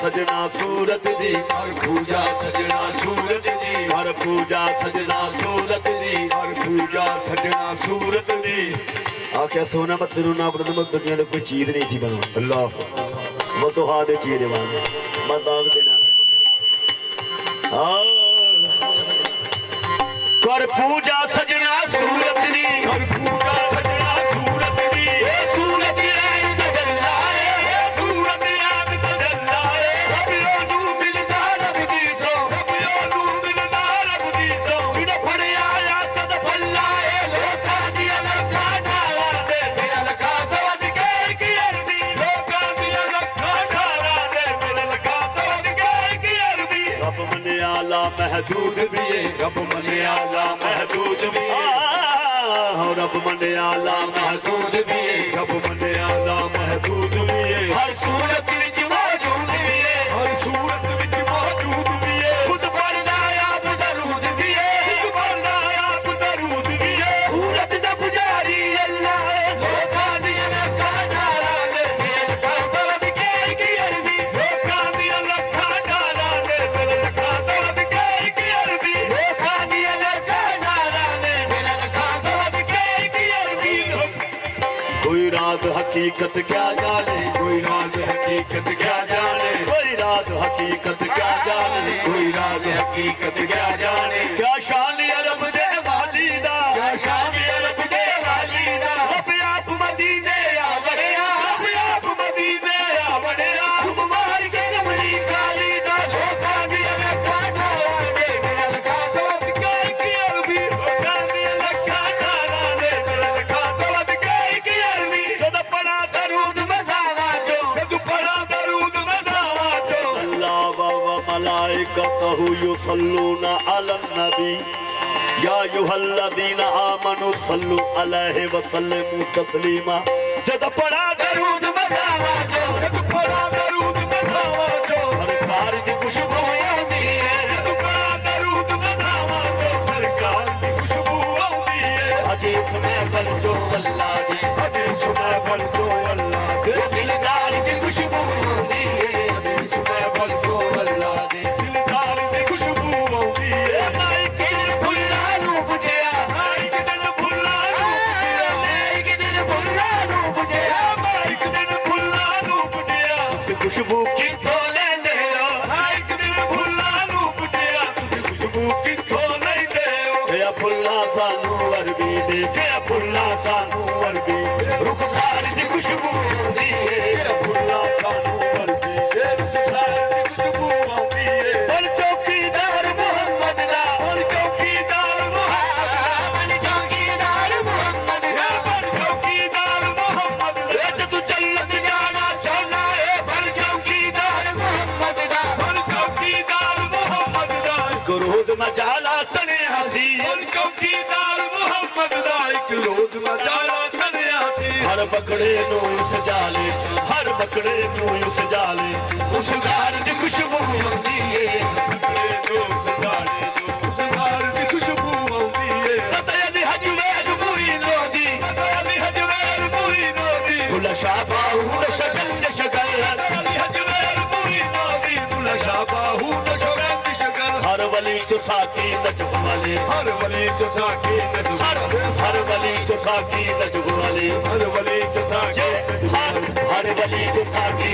सजना सूरत दी, कर पूजा सजना सूरत दी, कर पूजा सजना सूरत दी, कर पूजा सजना सूरत दी। आख्या सोना मैं तेरू ना बना मैं दुनिया में कोई चीज नहीं थी बना अल्लाह वो तो हाथ चीज वाले मैं दाग देना कर पूजा सजना सूरत दी, कर पूजा सजना सूरत दी, सूरत महदूद भी है, रब मने आला महदूद भी है, रब मने आला महदूद भी है, रब मने आला महदूद भी है। हर सूरत विच मौजूद भी है, हर सूरत विच मौजूद भी है। खुद पढ़दा आप दरूद भी है, खुद पढ़दा आप दरूद भी है। सूरत दा पुजारी अल्लाह है, लोकां दी लखां डारां दे दिल का तलब के की अरबी, लोकां दी लखां डारां दे दिल का तलब के की अरबी, लोकां दी लखां डारां दे दिल का तलब के की अरबी। कोई राज हकीकत क्या जाने, कोई राज हकीकत क्या जाने, कोई राज हकीकत क्या जाने, कोई राज हकीकत क्या जाने। क्या शान अरब दे वाली दा, क्या शान अरब दे वाली दा, रब आप मदीने आ बड़िया, रब आप मदीने आ बड़िया, तुम मार के कमली काली दा, लोकां दी लखां डारां दे दिल का तलब के की अरबी, लोकां दी लखां डारां दे दिल का तलब के की अरबी। जद पड़ा दरूद मज़ावा चो, जद पढ़ा दरूद मज़ावा चो, अल्लाह व मलाइकतहु युसल्लूना अलन नबी या अय्युहल्लज़ीना आमनु सल्लु अलैहि व सल्लिमू तस्लीमा। जद पड़ा दरूद मज़ावा चो, जद पढ़ा दरूद मज़ावा चो, सरकार दी खुशबू आउंदी है, जद पढ़ा दरूद मज़ावा चो, सरकार दी खुशबू आउंदी है। हदीस में बलचो अल्लाह दी, हदीस में बलचो अल्लाह दे, दिलदार दी खुशबू आउंदी है, हदीस में बलचो अल्लाह दे, दिलदार दी खुशबू आउंदी है। मैं किदन फुल्ला नू पुछया, एक दिन फुल्ला नू मैं एक दिन फुल्ला नू पुछया, एक दिन फुल्ला नू पुछया, तुसी खुशबू किथों लेंदे हो, एक दिन फुल्ला नू पुछया, तुसी खुशबू किथों लैंदे हो। क्या फुल्ला सानू अरबी दे, क्या फुल्ला सानू अरबी रुखसार दी खुशबू आउंदी है, ये फुल्ला सानू अरबी दे, रुखसार दी खुशबू आउंदी है। पर चौकीदार मोहम्मद दा, और चौकीदार मोहम्मद, मन चौकीदार मोहम्मद दा, पर चौकीदार मोहम्मद दे, ते तू जन्नत जाना चाहना है, पर चौकीदार मोहम्मद दा, पर चौकीदार मोहम्मद दा, एक रोज मजाला तने हसी, और चौकीदार मोहम्मद दा, एक रोज मजाला तनिया सी। हर बकड़े नू उस जाले च, हर बकड़े नू उस जाले च, उस गार दी खुशबू आउंदी है, बकरे जो सजाले जो, उस गार दी खुशबू आउंदी है। तते दी हजवेर बुई लोदी, अली हजवेर पूरी नोदी, बुला शाबाहू न शकल न शकल, अली हजवेर पूरी नोदी, बुला शाबाहू न शोरंद शकर। हर वली चो साकी नजफ वाले, हर वली जो साकी नजू, हर वली चो साकी नजफ वाले, हर वली जो साकी नजू, हर वली चो साकी